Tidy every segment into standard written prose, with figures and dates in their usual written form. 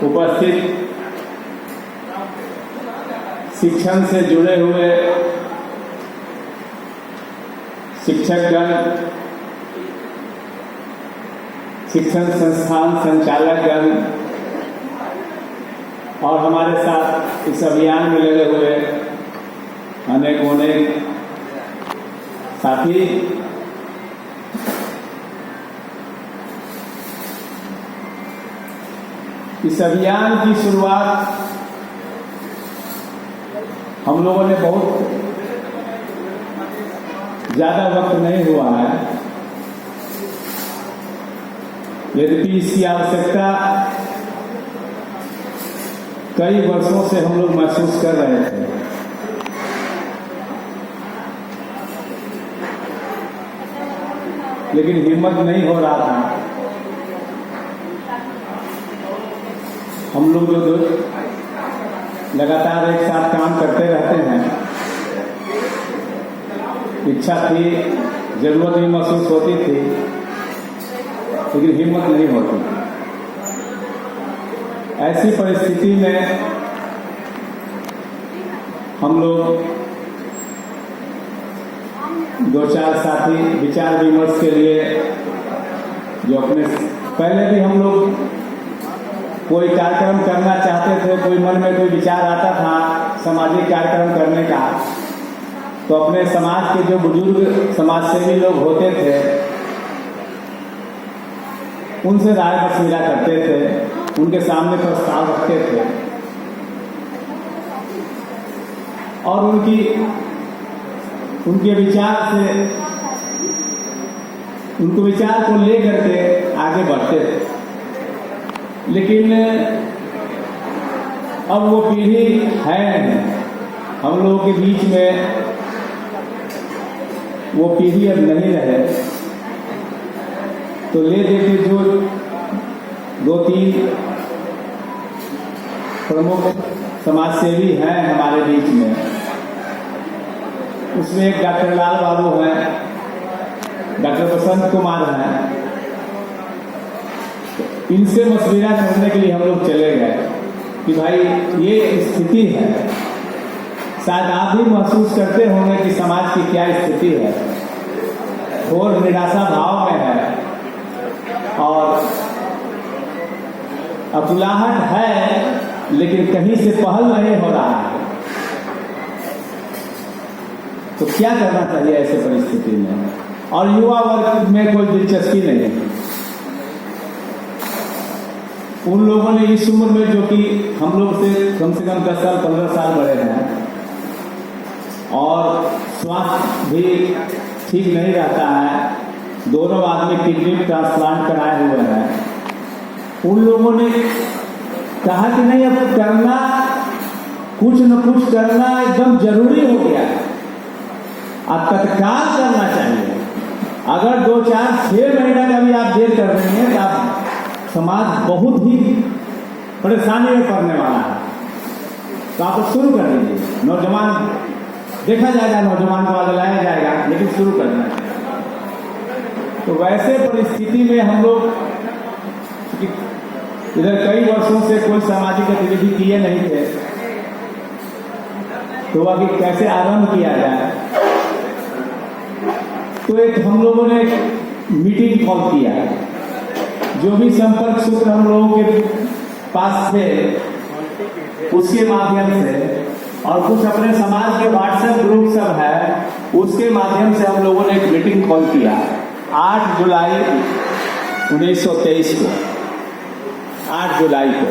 उपस्थित शिक्षण से जुड़े हुए शिक्षकगण, शिक्षण संस्थान संचालकगण और हमारे साथ इस अभियान में लगे हुए अनेक साथी, इस अभियान की शुरुआत हम लोगों ने बहुत ज्यादा वक्त नहीं हुआ है, यद्यपि इसकी आवश्यकता कई वर्षों से हम लोग महसूस कर रहे थे। लेकिन हिम्मत नहीं हो रहा था। हम लोग जो लगातार एक साथ काम करते रहते हैं, इच्छा थी, जरूरत भी महसूस होती थी, लेकिन हिम्मत नहीं होती। ऐसी परिस्थिति में हम लोग दो चार साथी विचार विमर्श के लिए, जो अपने पहले भी हम लोग कोई कार्यक्रम करना चाहते थे, कोई मन में कोई विचार आता था सामाजिक कार्यक्रम करने का, तो अपने समाज के जो बुजुर्ग समाजसेवी लोग होते थे उनसे राय मशविरा करते थे, उनके सामने प्रस्ताव रखते थे और उनके विचार से, उनको विचार को लेकर के आगे बढ़ते थे। लेकिन अब वो पीढ़ी है नहीं, हम लोगों के बीच में वो पीढ़ी अब नहीं रहे। तो ले देके जो दो तीन प्रमुख समाजसेवी हैं हमारे बीच में, उसमें एक डॉक्टर लाल बाबू हैं, डॉक्टर बसंत कुमार हैं। इनसे मशविरा करने के लिए हम लोग चले गए कि भाई ये स्थिति है, शायद आप भी महसूस करते होंगे कि समाज की क्या स्थिति है, घोर निराशा भाव में है और अकुलाहट है, लेकिन कहीं से पहल नहीं हो रहा है। तो क्या करना चाहिए ऐसे परिस्थिति में? और युवा वर्ग में कोई दिलचस्पी नहीं है। उन लोगों ने इस उम्र में, जो कि हम लोग से कम 10 साल 15 साल बड़े हैं और स्वास्थ्य भी ठीक नहीं रहता है, दोनों आदमी किडनी ट्रांसप्लांट कराए हुए हैं, उन लोगों ने कहा कि नहीं, अब करना, कुछ न कुछ करना एकदम जरूरी हो गया है, अब तत्काल करना चाहिए। अगर 2, 4, 6 महीने का भी आप देर कर रहे हैं तो आप समाज बहुत ही परेशानी में पड़ने वाला है। तो आप शुरू कर दीजिए। नौजवान देखा जाएगा, नौजवान को आगे लाया जाएगा, लेकिन शुरू करना है। तो वैसे परिस्थिति में हम लोग इधर कई वर्षों से कोई सामाजिक गतिविधि किए नहीं थे, तो आगे कैसे आरंभ किया जाए। तो एक हम लोगों ने मीटिंग कॉल किया, जो भी संपर्क सूत्र हम लोगों के पास थे उसके माध्यम से, और कुछ अपने समाज के व्हाट्सएप ग्रुप सब है उसके माध्यम से हम लोगों ने एक मीटिंग कॉल किया 8 जुलाई 1923 को। 8 जुलाई को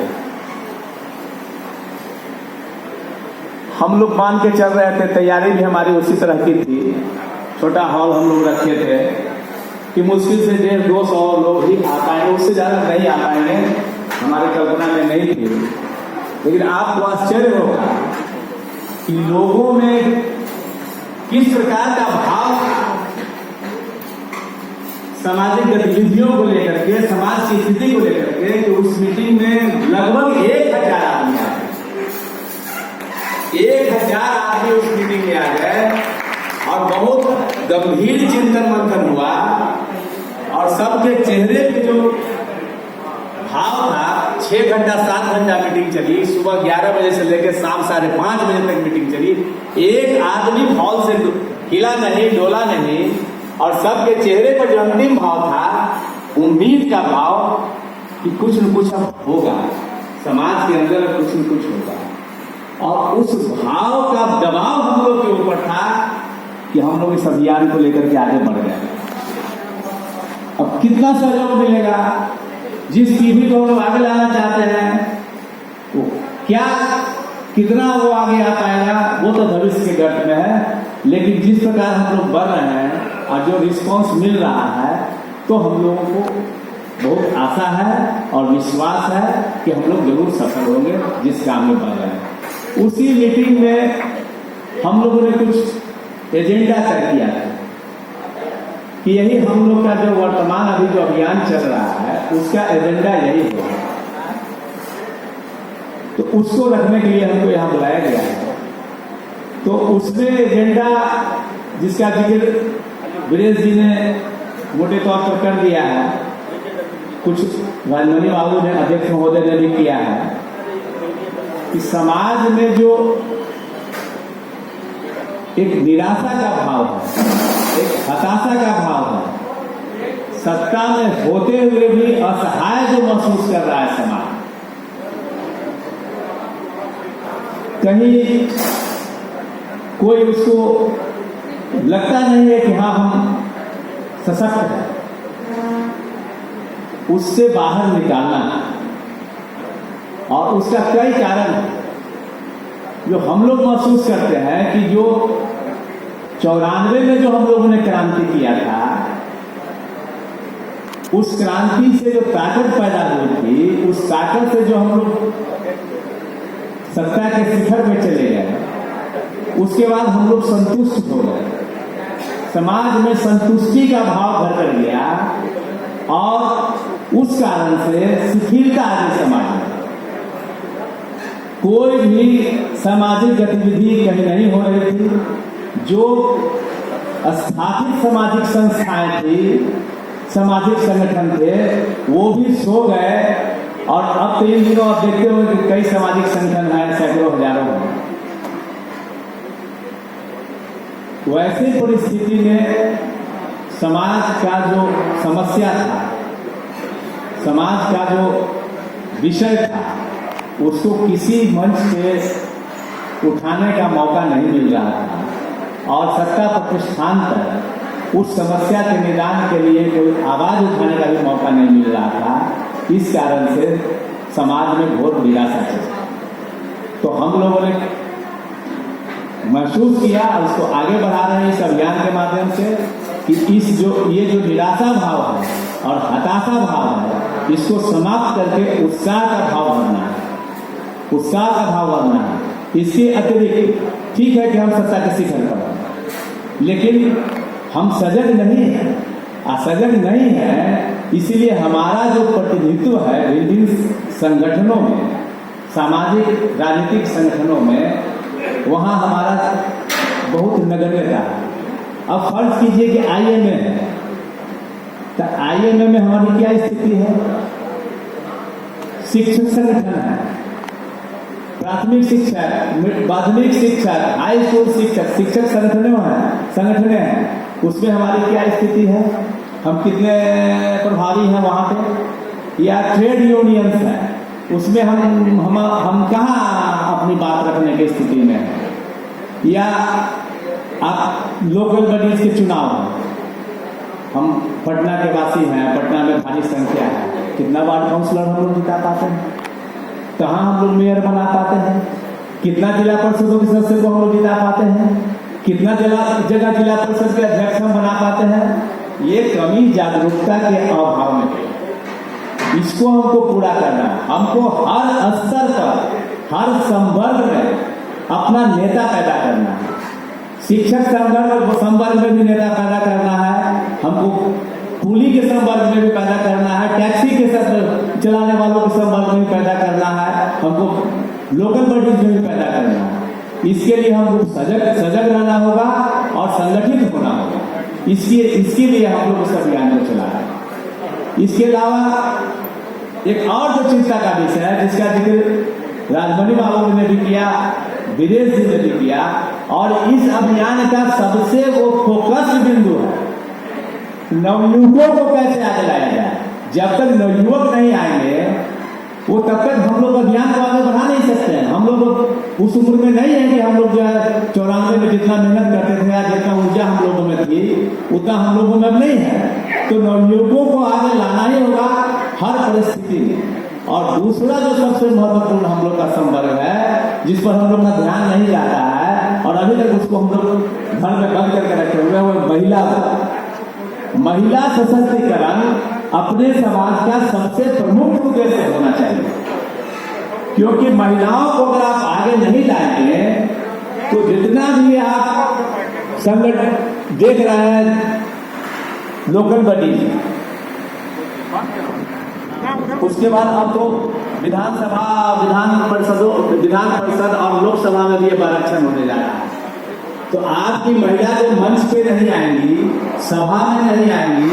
हम लोग मान के चल रहे थे, तैयारी भी हमारी उसी तरह की थी। छोटा हॉल हम लोग रखे थे कि मुश्किल से 150-200 लोग ही आ पाएंगे, उससे ज्यादा नहीं आ पाएंगे, हमारे कल्पना में नहीं थी। लेकिन आपको आश्चर्य होगा कि लोगों में किस प्रकार का भाव था सामाजिक गतिविधियों को लेकर के, समाज की स्थिति को लेकर के, कि उस मीटिंग में लगभग 1000 आदमी आ गए। 1000 आदमी उस मीटिंग में आ गए और बहुत गंभीर चिंतन मंथन हुआ और सबके चेहरे पे जो भाव था 6 घंटा 7 घंटा मीटिंग चली, सुबह 11 बजे से लेकर शाम 5:30 बजे तक मीटिंग चली। एक आदमी हॉल से हिला नहीं, डोला नहीं, और सबके चेहरे पर जो अंतिम भाव था, उम्मीद का भाव कि कुछ न कुछ अब होगा, समाज के अंदर कुछ न कुछ होगा। और उस भाव का दबाव हम लोग के ऊपर था कि हम लोग इस अभियान को लेकर के आगे बढ़ गए। अब कितना सहयोग मिलेगा, जिस पीढ़ी को हम लोग आगे लाना चाहते हैं वो क्या कितना वो आगे आ पाएगा, वो तो भविष्य के गर्त में है। लेकिन जिस प्रकार हम लोग बढ़ रहे हैं और जो रिस्पॉन्स मिल रहा है, तो हम लोगों को बहुत आशा है और विश्वास है कि हम लोग जरूर सफल होंगे जिस काम में बढ़ रहे हैं। उसी मीटिंग में हम लोगों ने कुछ एजेंडा तय किया था कि यही हम लोग का जो वर्तमान अभी जो अभियान चल रहा है, उसका एजेंडा यही है। तो उसको रखने के लिए हमको यहाँ बुलाया गया है। तो उसमें एजेंडा जिसका जिक्र वीरेश जी ने मोटे तौर पर कर दिया है, कुछ राजमणि बाबू ने, अध्यक्ष महोदय ने भी किया है, कि समाज में जो एक निराशा का भाव है, एक हताशा का भाव है, सत्ता में होते हुए भी असहाय जो महसूस कर रहा है समाज, कहीं कोई उसको लगता नहीं है कि हाँ हम सशक्त हैं, उससे बाहर निकालना है। और उसका कई कारण है जो हम लोग महसूस करते हैं कि जो 94 में जो हम लोगों ने क्रांति किया था, उस क्रांति से जो ताकत पैदा हुई थी, उस ताकत से जो हम लोग सत्ता के शिखर में चले गए, उसके बाद हम लोग संतुष्ट हो गए। समाज में संतुष्टि का भाव घर कर गया और उस कारण से शिथिलता आ गई समाज में। कोई भी सामाजिक गतिविधि कहीं नहीं हो रही थी। जो स्थापित सामाजिक संस्थाएं थी, सामाजिक संगठन थे, वो भी सो गए। और अब तो इन दिनों आप देखते हो कि कई सामाजिक संगठन हैं, सैकड़ों हजारों हैं। वैसी परिस्थिति में समाज का जो समस्या था, समाज का जो विषय था, उसको किसी मंच से उठाने का मौका नहीं मिल रहा था। और सत्ता प्रतिष्ठान पर उस समस्या के निदान के लिए कोई आवाज उठाने का भी मौका नहीं मिल रहा था। इस कारण से समाज में घोर निराशा थी। तो हम लोगों ने महसूस किया, उसको आगे बढ़ा रहे हैं इस अभियान के माध्यम से, कि ये जो निराशा भाव है और हताशा भाव है, इसको समाप्त करके उत्साह का भाव भरना है, उत्साह का भाव भरना है। इसके अतिरिक्त ठीक है कि हम सत्ता के शिखर पर हैं, लेकिन हम सजग नहीं हैं। असजग नहीं है, इसलिए हमारा जो प्रतिनिधित्व है विभिन्न संगठनों में, सामाजिक राजनीतिक संगठनों में, वहाँ हमारा बहुत नगण्यता है। अब फर्ज कीजिए कि आईएमए है, तो आईएमए में हमारी क्या स्थिति है? शिक्षक संगठन है, प्राथमिक शिक्षक, माध्यमिक शिक्षक, हाई स्कूल शिक्षक, शिक्षक संगठने हैं। उसमें हमारी क्या स्थिति है? हम कितने प्रभावी हैं वहाँ पे? या ट्रेड यूनियंस हैं, उसमें हम कहाँ अपनी बात रखने की स्थिति में हैं? या आप लोकल बॉडीज के चुनाव हैं, हम पटना के वासी हैं, पटना में भारी संख्या है, कितना वार्ड काउंसलर हम लोग जिता पाते हैं? कहाँ हम लोग मेयर बना पाते हैं? कितना जिला परिषदों के सदस्य को हम लोग जिता पाते हैं? कितना जगह जिला परिषद के अध्यक्ष हम बना पाते हैं? ये कमी जागरूकता के अभाव में है। इसको हमको पूरा करना है। हमको हर स्तर पर, हर संवर्ग में अपना नेता पैदा करना है। शिक्षक संवर्ग में भी नेता पैदा करना है, हमको कूली के संवर्ग में भी पैदा करना है, टैक्सी के साथ चलाने वालों के संवर्ग में भी पैदा करना है, हमको लोकल बॉडीज में भी पैदा करना है। इसके लिए हमको सजग रहना होगा और संगठित होना होगा। इसके लिए हम लोग इस अभियान को चला रहे हैं। इसके अलावा एक और जो चिंता का विषय है जिसका जिक्र राजमणि बाबू ने भी किया, विदेश जी ने भी किया, और इस अभियान का सबसे वो फोकस बिंदु है नवयुवकों को कैसे आगे लाया जाए। जब तक नवयुवक नहीं आएंगे वो तब तक हम लोग अभियान को आगे बढ़ा नहीं सकते हैं। हम लोग उस उम्र में नहीं है कि हम लोग जो है 94 में जितना मेहनत करते थे या जितना ऊर्जा हम लोगों में थी उतना हम लोगों में अब नहीं है। तो नवयुवकों को आगे लाना ही होगा हर परिस्थिति में। और दूसरा जो सबसे महत्वपूर्ण हम लोग का संवर्ग है जिस पर हम लोग का ध्यान नहीं जाता है और अभी तक उसको हम लोग घर में बंद करके रखे हुए वो महिला सशक्तिकरण अपने समाज का सबसे प्रमुख उद्देश्य होना चाहिए। क्योंकि महिलाओं को अगर आप आगे नहीं लाएंगे तो जितना भी आप संगठन देख रहे हैं लोकल बॉडी, उसके बाद अब तो विधानसभा, विधान परिषद और लोकसभा में भी ये आरक्षण होने जा रहा है। तो आपकी महिला जो मंच पे नहीं आएंगी, सभा में नहीं आएंगी,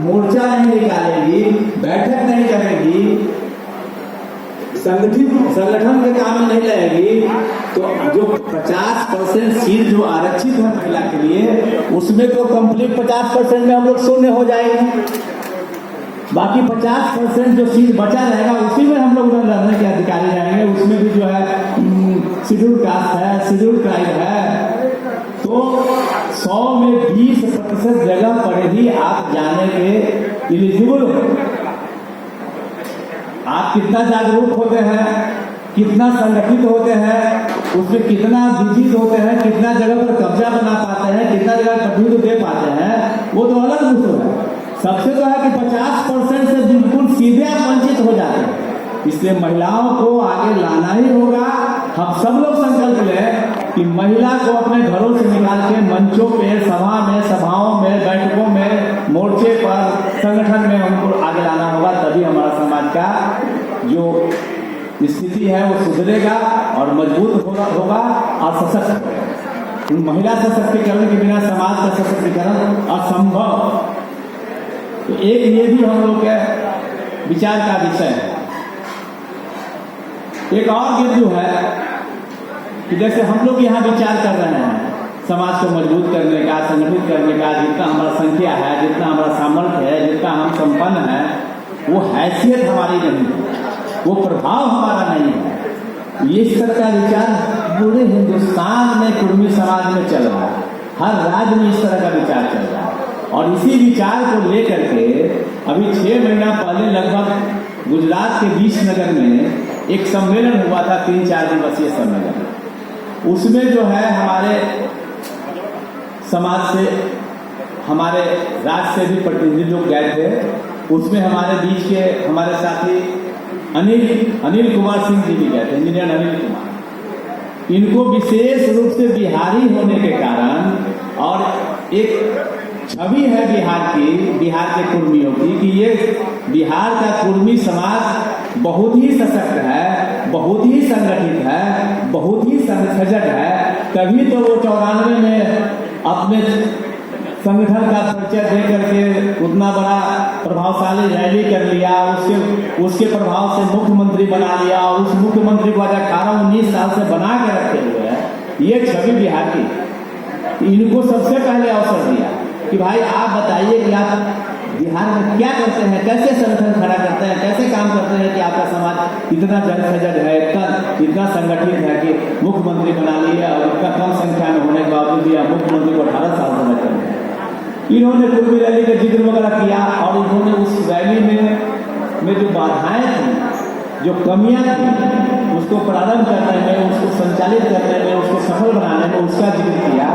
मोर्चा नहीं निकालेगी, बैठक नहीं करेगी, संगठन के काम में नहीं लगेगी, तो जो 50% सीट जो आरक्षित है महिला के लिए उसमें तो कंप्लीट 50% में हम लोग शून्य हो जाएंगे। बाकी 50% जो सीट बचा रहेगा उसी में हम लोग लड़ने के अधिकारी जाएंगे। उसमें भी जो है शेड्यूल कास्ट है, शेड्यूल ट्राइब है। तो 100 में 20% जगह पर ही आप जाने के एलिजिबल हो। आप कितना जागरूक होते हैं, कितना संगठित होते हैं, उसमें कितना विजित होते हैं, कितना जगह पर कब्जा बना पाते हैं, कितना जगह कठिन दे पाते हैं, वो तो अलग विषय है। सबसे तो है कि 50% से बिल्कुल सीधे आप वंचित हो जाते हैं। इसलिए महिलाओं को आगे लाना ही होगा। हम सब लोग संकल्प लें कि महिला को अपने घरों से निकाल के मंचों पे, सभा में, सभाओं में, बैठकों में, मोर्चे पर, संगठन में हमको आगे लाना होगा। तभी हमारा समाज का जो स्थिति है वो सुधरेगा और मजबूत होगा और सशक्त होगा। महिला सशक्तिकरण के बिना समाज का सशक्तिकरण असंभव। तो एक ये भी हम लोग के विचार का विषय है। एक और बिंदु है कि जैसे हम लोग यहाँ विचार कर रहे हैं समाज को मजबूत करने का, संगठित करने का, जितना हमारा संख्या है, जितना हमारा सामर्थ्य है, जितना हम संपन्न है, वो हैसियत हमारी नहीं है, वो प्रभाव हमारा नहीं है। ये इस तरह का विचार पूरे हिंदुस्तान में कुर्मी समाज में चल रहा है। हर राज्य में इस तरह का विचार चल रहा है। और इसी विचार को लेकर के अभी 6 महीना पहले लगभग गुजरात के बीसनगर में एक सम्मेलन हुआ था, 3-4 दिवसीय सम्मेलन। उसमें जो है हमारे समाज से, हमारे राज्य से भी प्रतिनिधि लोग गए थे। उसमें हमारे बीच के हमारे साथी अनिल कुमार सिंह जी भी गए थे, इंजीनियर अनिल कुमार। इनको विशेष रूप से बिहारी होने के कारण और एक छवि है बिहार के कुर्मियों की कि ये बिहार का कुर्मी समाज बहुत ही सशक्त है, बहुत ही संगठित है, बहुत ही सजग है। तभी तो वो 94 में अपने संगठन का परिचय दे करके उतना बड़ा प्रभावशाली रैली कर लिया, उसके प्रभाव से मुख्यमंत्री बना लिया और उस मुख्यमंत्री को 18-19 साल से बना के रखे हुए हैं। ये छवि बिहार की। इनको सबसे पहले अवसर दिया कि भाई आप बताइए कि आप बिहार में क्या करते हैं, कैसे संगठन खड़ा करते हैं, कैसे काम करते हैं कि आपका समाज इतना जनसजग है, इतना संगठित है कि मुख्यमंत्री बना लिया और इतना कम संख्या में होने के बावजूद भी मुख्यमंत्री को 18 साल से बैठे हैं। इन्होंने कुर्मी रैली का जिक्र वगैरह किया और इन्होंने उस रैली में जो बाधाएं थी, जो कमियां थी, उसको प्रारंभ करने में, उसको संचालित करने में, उसको सफल बनाने में उसका जिक्र किया।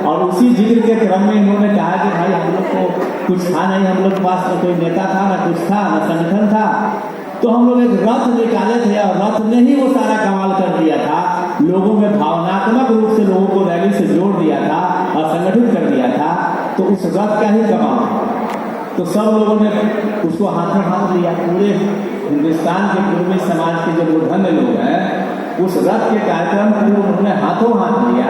और उसी जिक्र के क्रम में इन्होंने कहा कि भाई हम लोग को कुछ था नहीं, हम लोग के पास न कोई नेता था, न कुछ था, न संगठन था, तो हम लोग एक रथ निकाले थे और रथ ने ही वो सारा कमाल कर दिया था। लोगों में भावनात्मक रूप से लोगों को रैली से जोड़ दिया था और संगठित कर दिया था। तो उस रथ का ही कमाल। तो सब लोगों ने उसको हाथों हाथ लिया। पूरे हिंदुस्तान के कुर्मी समाज के जो धन्य लोग हैं उस रथ के कार्यक्रम को उन्होंने हाथों हाथ लिया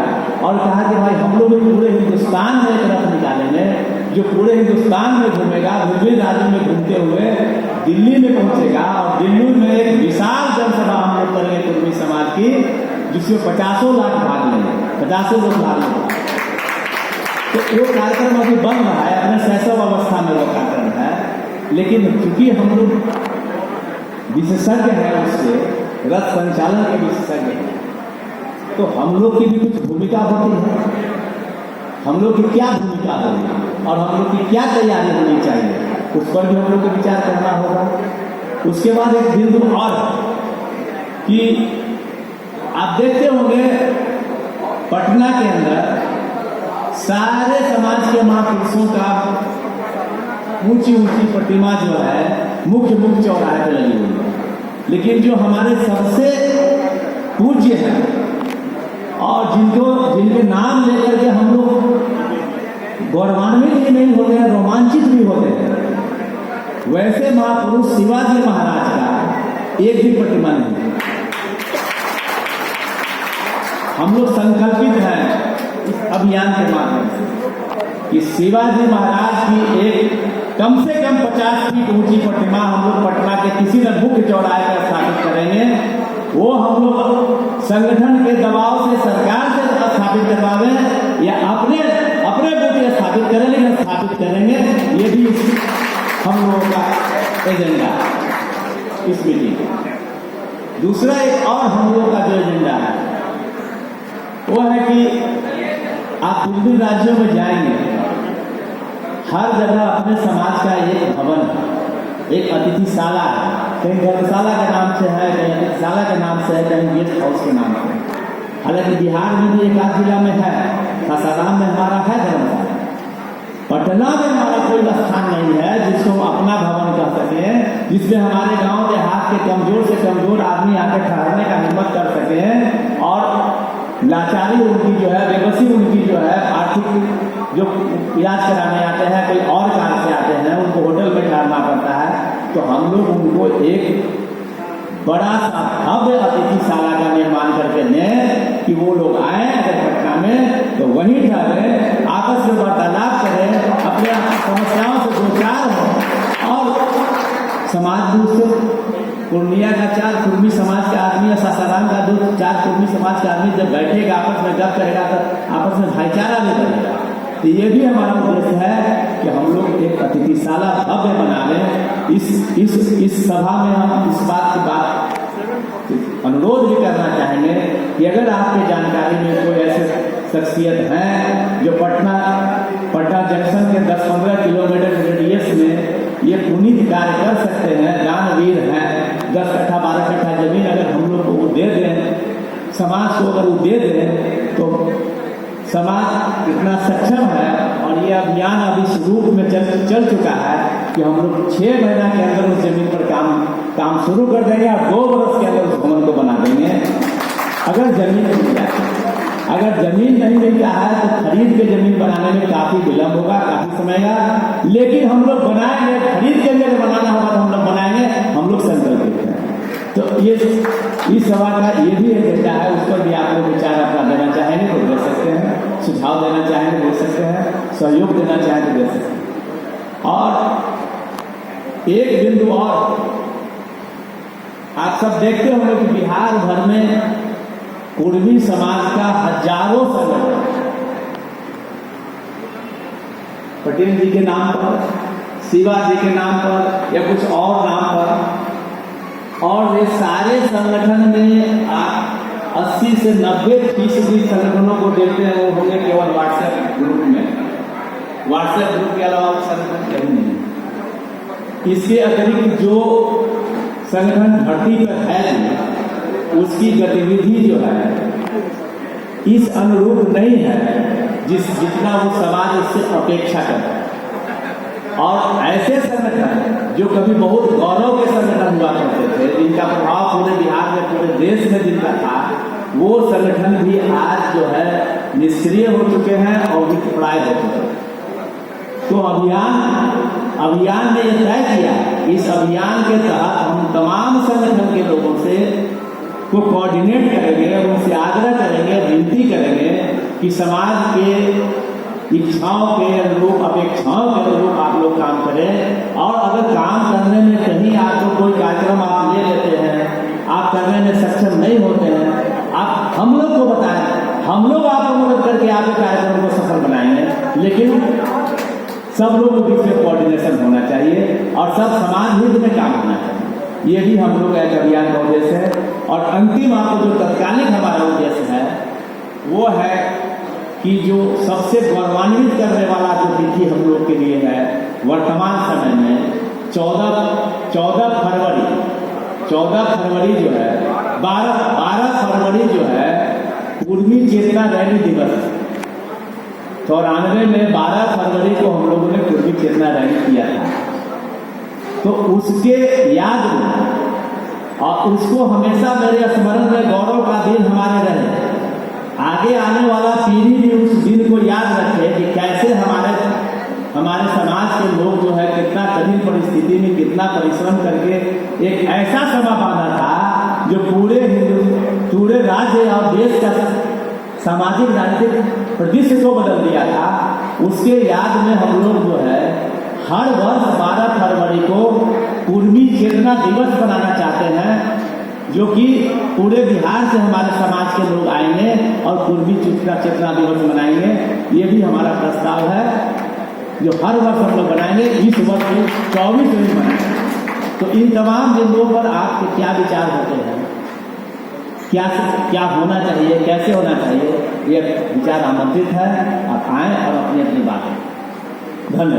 और कहा कि भाई हम लोग पूरे हिंदुस्तान में एक रथ निकालेंगे जो पूरे हिंदुस्तान में घूमेगा, विभिन्न राज्यों में घूमते हुए दिल्ली में पहुंचेगा और दिल्ली में एक विशाल जनसभा हम लोग करेंगे कुर्मी समाज की, जिसमें 50 लाख भाग लेंगे, 50 लोग भाग लेंगे। तो वो कार्यक्रम अभी बन रहा है, अपने शैशव अवस्था में वो कार्यक्रम है, लेकिन चूंकि हम लोग विशेषज्ञ हैं, उससे रथ संचालन के विशेषज्ञ हैं, तो हम लोग की भी कुछ भूमिका होती है। हम लोग की क्या भूमिका होगी और हम लोग की क्या तैयारी होनी चाहिए, उस पर भी हम लोग को विचार करना होगा। उसके बाद एक बिंदु और कि आप देखते होंगे पटना के अंदर सारे समाज के महापुरुषों का ऊंची ऊंची प्रतिमा जो है मुख्य चौराहे पर लगी हुई है, लेकिन जो हमारे सबसे पूज्य हैं और जिनके नाम लेकर के हम लोग गौरवान्वित ही नहीं होते हैं, रोमांचित भी होते हैं, वैसे महापुरुष शिवाजी महाराज का एक भी प्रतिमा नहीं है। हम लोग संकल्पित हैं इस अभियान के माध्यम से कि शिवाजी महाराज की एक कम से कम 50 फीट ऊंची प्रतिमा हम लोग पटना के किसी न मुख्य चौराहे पर स्थापित करेंगे। वो हम लोग संगठन के दबाव से, सरकार से स्थापित करवावे या अपने बुद्धि स्थापित करें, लेकिन स्थापित करेंगे। ये भी हम लोगों का एजेंडा इस मीटिंग में। दूसरा एक और हम लोगों का जो एजेंडा है वो है कि आप विभिन्न राज्यों में जाएंगे, हर जगह अपने समाज का एक भवन है, एक अतिथिशाला है, कहीं धर्मशाला के नाम से है, कहीं अतिथिशाला के नाम से है, कहीं गेस्ट हाउस के नाम से। हालांकि बिहार में भी एक आध जिला में है, सासाराम में हमारा है धर्मशाला, पटना में हमारा कोई स्थान नहीं है जिसको हम अपना भवन कह सके, जिसमें हमारे गांव देहात के कमजोर से कमजोर आदमी आकर ठहरने का हिम्मत कर सके और लाचारी उनकी जो है, बेबसी उनकी जो है, आर्थिक जो इलाज कराने आते हैं, कोई और कारण से आते हैं, उनको होटल में ठहरना पड़ता है, तो हम लोग उनको एक बड़ा सा भव्य अतिथिशाला का निर्माण करके दें कि वो लोग आए अगर पटना में तो वहीं ठहरे, आपस में वार्तालाप करें, अपने समस्याओं से दो चार हो और समाज दूर से पूर्णिया का 4 कुर्मी समाज का आदमी या सासाराम का 2-4 कुर्मी समाज का आदमी जब बैठेगा आपस में गप करेगा तो आपस में भाईचारा भी करेगा। तो ये भी हमारा उद्देश्य है कि हम लोग एक अतिथिशाला भव्य बना लें। इस सभा में हम इस बात की अनुरोध भी करना चाहेंगे कि अगर आपके जानकारी में कोई ऐसे शख्सियत हैं जो पटना जंक्शन के 10-15 किलोमीटर रेडियस में ये पुनीत कार्य कर सकते हैं, दानवीर हैं, 10 कट्ठा 12 कट्ठा जमीन अगर हम लोग को वो दे दें, समाज को अगर वो दे दें, तो समाज इतना सक्षम है और ये अभियान अभी शुरू में चल चुका है कि हम लोग 6 महीना के अंदर उस जमीन पर काम शुरू कर देंगे और 2 वर्ष के अंदर उस भवन को बना देंगे। अगर जमीन मिल जाए, अगर जमीन नहीं मिलता है तो खरीद के जमीन बनाने में काफी विलंब होगा, काफी समय का, लेकिन हम लोग बनाएंगे, खरीद के लिए बनाना होगा तो हम लोग बनाएंगे, हम लोग संकल्पित हैं। तो ये इस सभा का ये भी एजेंडा है, उस पर भी आप लोग विचार अपना देना चाहेंगे तो दे सकते हैं, सुझाव देना चाहेंगे दे सकते हैं, सहयोग देना चाहें तो दे सकते हैं। और एक बिंदु और, आप सब देखते होंगे कि बिहार भर में कुर्मी समाज का हजारों संगठन पटेल जी के नाम पर, शिवाजी के नाम पर या कुछ और नाम पर, और ये सारे संगठन में आप 80 से 90% संगठनों को देखते हैं वो होंगे केवल व्हाट्सएप ग्रुप में। व्हाट्सएप ग्रुप के अलावा संगठन कहीं नहीं। इसके अतिरिक्त जो संगठन धरती पर है उसकी गतिविधि जो है इस अनुरूप नहीं है जितना वो समाज उससे अपेक्षा करता है। और ऐसे संगठन जो कभी बहुत गौरव के संगठन हुआ करते थे, जिनका प्रभाव पूरे बिहार में, पूरे देश में जिनका था, वो संगठन भी आज जो है निष्क्रिय हो चुके हैं और विप्राय हो चुके हैं। तो अभियान ने यह तय किया, इस अभियान के तहत हम तमाम संगठन के लोगों से को कोऑर्डिनेट करेंगे, उनसे आग्रह करेंगे, विनती करेंगे कि समाज के इच्छाओं के अनुरूप, अपेक्षाओं के अनुरूप आप लोग काम करें। और अगर काम करने में कहीं आपको कोई कार्यक्रम आप ले लेते हैं, आप करने में सक्षम नहीं होते हैं, आप हम लोग को बताएं, हम लोग आपको मदद करके आपके कार्यक्रम को सफल बनाएंगे। लेकिन सब लोगों के बीच में कोऑर्डिनेशन होना चाहिए और सब समान हित में काम होना चाहिए। ये भी हम लोग एक अभियान का उद्देश्य है। और अंतिम आपको जो तत्कालिक हमारा उद्देश्य है वो है कि जो सबसे गौरवान्वित करने वाला जो तिथि हम लोग के लिए है वर्तमान समय में 14 फरवरी जो है, 12 फरवरी जो है पूर्वी चेतना रैली दिवस है। 94 में 12 फरवरी को हम लोगों ने पूर्वी चेतना रैली किया था। तो उसके याद में और उसको हमेशा मेरे स्मरण में गौरव का दिन हमारे रहे। आगे आने वाला पीढ़ी भी उस दिन को याद रखे कि कैसे हमारे समाज के लोग जो है कितना कठिन परिस्थिति में कितना परिश्रम करके एक ऐसा समा बांधा था जो पूरे राज्य और देश का सामाजिक राजनीतिक परिदृश्य को बदल दिया था। उसके याद में हम लोग जो है हर वर्ष 12 फरवरी को पूर्वी चेतना दिवस बनाना चाहते हैं, जो कि पूरे बिहार से हमारे समाज के लोग आएंगे और पूर्वी चेतना दिवस मनाएंगे। ये भी हमारा प्रस्ताव है जो हर वर्ष हम लोग बनाएंगे। इस वर्ष 24 में बनाएंगे। तो इन तमाम बिंदुओं पर आपके क्या विचार होते हैं, क्या होना चाहिए, कैसे होना चाहिए, ये विचार आमंत्रित है। आप आएँ और अपनी अपनी बातें। धन्यवाद।